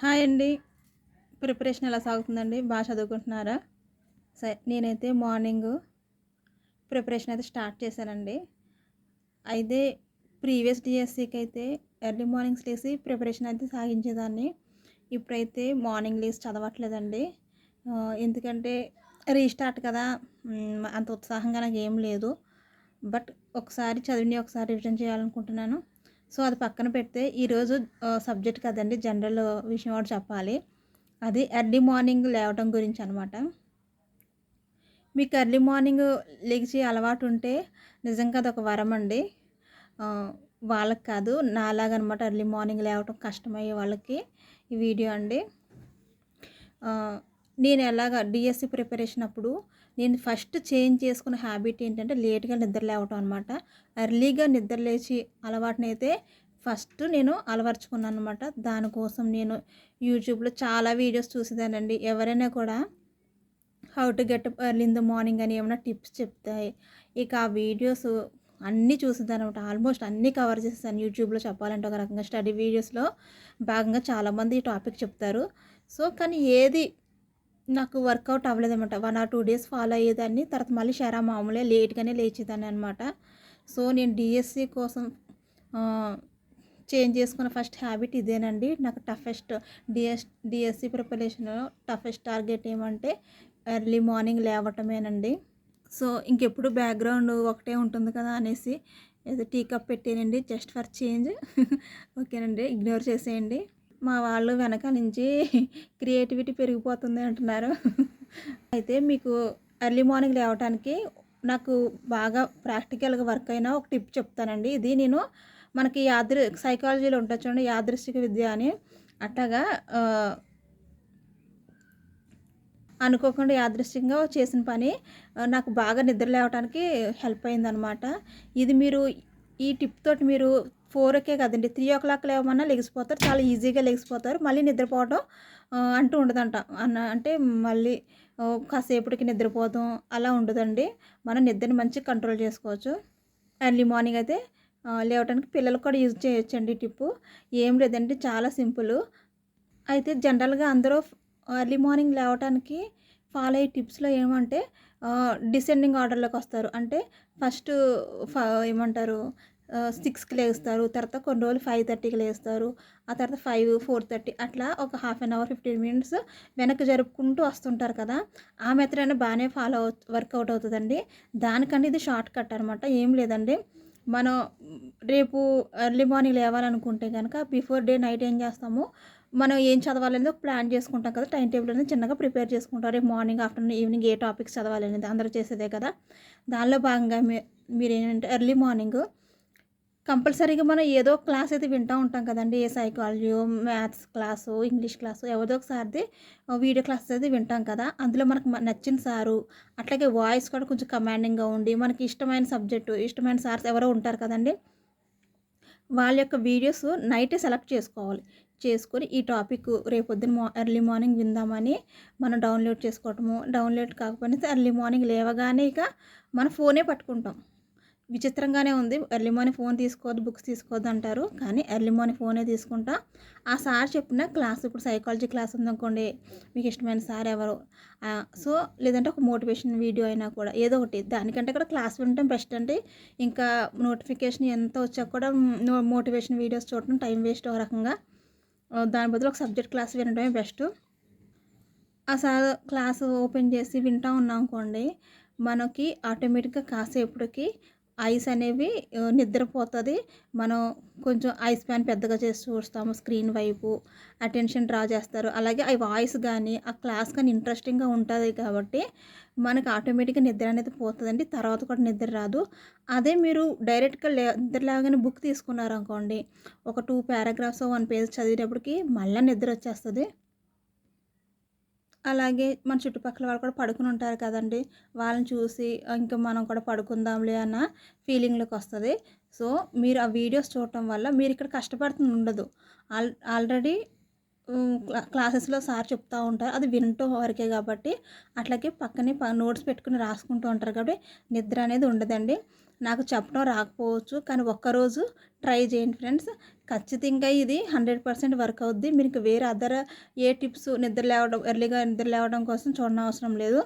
Hi అండి. Preparation ఎలా సాగుతుందండి? చదువుకుంటున్నారా? నేనైతే మార్నింగు ప్రిపరేషన్ అయితే స్టార్ట్ చేశానండి. అయితే ప్రీవియస్ డీఎస్సీకైతే ఎర్లీ మార్నింగ్స్ లేసి ప్రిపరేషన్ అయితే సాగించేదాన్ని. ఇప్పుడైతే మార్నింగ్ లేసి చదవట్లేదండి. ఎందుకంటే రీస్టార్ట్ కదా! అంత ఉత్సాహంగా నాకేం లేదు. బట్ ఒకసారి చదివినయి ఒకసారి రివిజన్ చేయాలనుకుంటున్నాను. సో, అది పక్కన పెడితే ఈరోజు సబ్జెక్ట్ కదండీ, జనరల్ విషయం ఒకటి చెప్పాలి. అది ఎర్లీ మార్నింగ్ లేవటం గురించనమాట. మీకు ఎర్లీ మార్నింగ్ లెగిచే అలవాటుంటే నిజంగా అదొక వరమండి. వాళ్ళకి కాదు, నాలాగనమాట. ఎర్లీ మార్నింగ్ లేవటం కష్టమయ్యే వాళ్ళకి ఈ వీడియో అండి. నేను ఎలాగా డీఎస్సీ ప్రిపరేషన్ అప్పుడు నేను ఫస్ట్ చేంజ్ చేసుకున్న హ్యాబిట్ ఏంటంటే లేట్‌గా నిద్ర లేవటం అనమాట. ఎర్లీగా నిద్ర లేచి అలవాటునైతే ఫస్ట్ నేను అలవరుచుకున్నాననమాట. దానికోసం నేను యూట్యూబ్‌లో చాలా వీడియోస్ చూసేదానండి. ఎవరైనా కూడా how to get up early in the morning అని ఏమైనా టిప్స్ చెప్తాయి. ఇక ఆ వీడియోస్ అన్నీ చూసేదాన్ననమాట. ఆల్మోస్ట్ అన్నీ కవర్ చేసేసాను యూట్యూబ్‌లో చెప్పాలంటే. ఒక రకంగా స్టడీ వీడియోస్‌లో భాగంగా చాలామంది ఈ టాపిక్ చెప్తారు. సో, కానీ ఏది నాకు వర్కౌట్ అవ్వలేదనమాట. 1 ఆర్ 2 డేస్ ఫాలో అయ్యేదాన్ని. తర్వాత మళ్ళీ మామూలే లేట్‌గానే లేచేదాన్ని అనమాట. సో, నేను డీఎస్సీ కోసం ఆహ్, చేంజ్ చేసుకున్న ఫస్ట్ హ్యాబిట్ ఇదేనండి. నాకు టఫెస్ట్ డీఎస్సీ ప్రిపరేషన్‌లో టఫెస్ట్ టార్గెట్ ఏమంటే ఎర్లీ మార్నింగ్ లేవటమేనండి. సో, ఇంకెప్పుడు బ్యాక్‌గ్రౌండ్ ఒకటే ఉంటుంది కదా అనేసి ఏదో టీ కప్ పెట్టానండి జస్ట్ ఫర్ చేంజ్. ఓకేనండి. ఇగ్నోర్ చేసేయండి. మా వాళ్ళు వెనక నుంచి క్రియేటివిటీ పెరిగిపోతుంది అంటున్నారు. అయితే మీకు ఎర్లీ మార్నింగ్ లేవటానికి నాకు బాగా ప్రాక్టికల్‌గా వర్క్ అయిన ఒక టిప్ చెప్తానండి. ఇది నేను మనకి సైకాలజీలో ఉంటది చూడండి, యాదృచ్చిక విద్య అని. అట్లాగా అనుకోకుండా యాదృచ్ఛికంగా చేసిన పని నాకు బాగా నిద్ర లేవటానికి హెల్ప్ అయిందనమాట. ఇది మీరు ఈ టిప్ తోటి మీరు 4కే కదండి, 3:00 లేవమన్నా లెగిసిపోతారు. చాలా ఈజీగా లెగిసిపోతారు. మళ్ళీ నిద్రపోవడం అంటూ ఉండదంట. అంటే మళ్ళీ కాసేపటికి నిద్రపోవడం అలా ఉండదండి. మనం నిద్రని మంచిగా కంట్రోల్ చేసుకోవచ్చు. ఎర్లీ మార్నింగ్ అయితే లేవటానికి పిల్లలకు కూడా యూజ్ చేయొచ్చండి ఈ టిప్పు. ఏం లేదండి, చాలా సింపుల్. అయితే జనరల్‌గా అందరూ ఎర్లీ మార్నింగ్ లేవటానికి ఫాలో అయ్యే టిప్స్‌లో ఏమంటే డిసెండింగ్ ఆర్డర్‌లోకి వస్తారు. అంటే ఫస్టు ఫ ఏమంటారు 6కి లేస్తారు. తర్వాత కొన్ని రోజులు 5:30కి లేస్తారు. ఆ తర్వాత 5, 4:30 అట్లా ఒక హాఫ్ అన్ అవర్, 15 మినిట్స్ వెనక్కి జరుపుకుంటూ వస్తుంటారు కదా! ఆ మెథడ్ అయినా బానే వర్కౌట్ అవుతదండి. దానికంటే ఇది షార్ట్ కట్ అనమాట. ఏం లేదండి. మనం రేపు ఎర్లీ మార్నింగ్ లేవాలనుకుంటే గనక బిఫోర్ డే నైట్ ఏం చేస్తాము, మనం ఏం చదవాలనేది ఒక ప్లాన్ చేసుకుంటాం కదా! టైమ్ టేబుల్ అనేది చిన్నగా ప్రిపేర్ చేసుకుంటాం. రేపు మార్నింగ్, ఆఫ్టర్‌నూన్, ఈవినింగ్ ఏ టాపిక్స్ చదవాలనేది అందరూ చేసేదే కదా! దానిలో భాగంగా మీరేంటంటే ఎర్లీ మార్నింగ్ కంపల్సరీగా మనం ఏదో ఒక క్లాస్ అయితే వింటా ఉంటాం కదండీ! ఏ సైకాలజీయో, మ్యాథ్స్ క్లాసో, ఇంగ్లీష్ క్లాసో ఎవరిదో ఒకసారిది వీడియో క్లాసెస్ అయితే వింటాం కదా! అందులో మనకు నచ్చిన సారు, అట్లాగే వాయిస్ కూడా కొంచెం కమాండింగ్‌గా ఉండి, మనకి ఇష్టమైన సబ్జెక్టు, ఇష్టమైన సార్స్ ఎవరో ఉంటారు కదండీ! వాళ్ళ యొక్క వీడియోస్ నైటే సెలెక్ట్ చేసుకోవాలి. చేసుకొని ఈ టాపిక్ రేపొద్దున ఎర్లీ మార్నింగ్ విందామని మనం డౌన్‌లోడ్ చేసుకోవటము. డౌన్‌లోడ్ కాకపోతే ఎర్లీ మార్నింగ్ లేవగానే ఇక మన ఫోనే పట్టుకుంటాం. విచిత్రంగానే ఉంది. ఎర్లీ మార్నింగ్ ఫోన్ తీసుకోవద్దు, బుక్స్ తీసుకోవద్దు అంటారు. కానీ ఎర్లీ మార్నింగ్ ఫోనే తీసుకుంటా. ఆ సార్ చెప్పిన క్లాస్, ఇప్పుడు సైకాలజీ క్లాస్ ఉందనుకోండి, మీకు ఇష్టమైన సార్ ఎవరో సో, లేదంటే ఒక మోటివేషన్ వీడియో అయినా కూడా ఏదో ఒకటి. దానికంటే కూడా క్లాస్ వినటం బెస్ట్ అండి. ఇంకా నోటిఫికేషన్ ఎంత వచ్చాక కూడా మోటివేషన్ వీడియోస్ చూడటం టైం వేస్ట్ ఒక రకంగా. దాని బదులు ఒక సబ్జెక్ట్ క్లాస్ వినడమే బెస్ట్. ఆ సార్ క్లాస్ ఓపెన్ చేసి వింటా ఉన్నామనుకోండి, మనకి ఆటోమేటిక్‌గా కాసేపటికి ఐస్ అనేవి నిద్రపోతది. మనం కొంచెం ఐ స్పాన్ పెద్దగా చేసి చూస్తాము స్క్రీన్ వైపు. అటెన్షన్ డ్రా చేస్తారు. అలాగే ఆ వాయిస్ గానీ, ఆ క్లాస్ గానీ ఇంట్రెస్టింగ్‌గా ఉంటది కాబట్టి, మనకి ఆటోమేటిక్‌గా నిద్ర అనేది పోతదండి. తర్వాత కూడా నిద్ర రాదు. అదే మీరు డైరెక్ట్‌గా నిద్ర లేవగానే బుక్ తీసుకున్నారనుకోండి, ఒక 2 పారాగ్రాఫ్సో, 1 పేజ్ చదివేటప్పటికి మళ్ళా నిద్రొచ్చేస్తది. అలాగే మన చుట్టుపక్కల వాళ్ళు కూడా పడుకుని ఉంటారు కదండీ! వాళ్ళని చూసి ఇంక మనం కూడా పడుకుందాంలే అన్న ఫీలింగ్‌లోకొస్తది. సో, మీరు ఆ వీడియోస్ చూడటం వల్ల మీరిక్కడ కష్టపడుతుంది ఉండదు. ఆల్రెడీ క్లాసెస్‌లో సార్ చెప్తా ఉంటారు. అది వినటం వరకే కాబట్టి, అట్లాగే పక్కనే నోట్స్ పెట్టుకొని రాసుకుంటూ ఉంటారు కాబట్టి, నిద్ర అనేది ఉండదండి. నాకు చెప్పడం రాకపోవచ్చు. కానీ ఒక్కరోజు ట్రై చేయండి ఫ్రెండ్స్. ఖచ్చితంగా ఇది 100% వర్క్ అవుద్ది. మీకు వేరే అదర్ ఏ టిప్స్ నిద్ర లేవడం ఎర్లీగా నిద్ర లేవడం కోసం చూడనవసరం లేదు.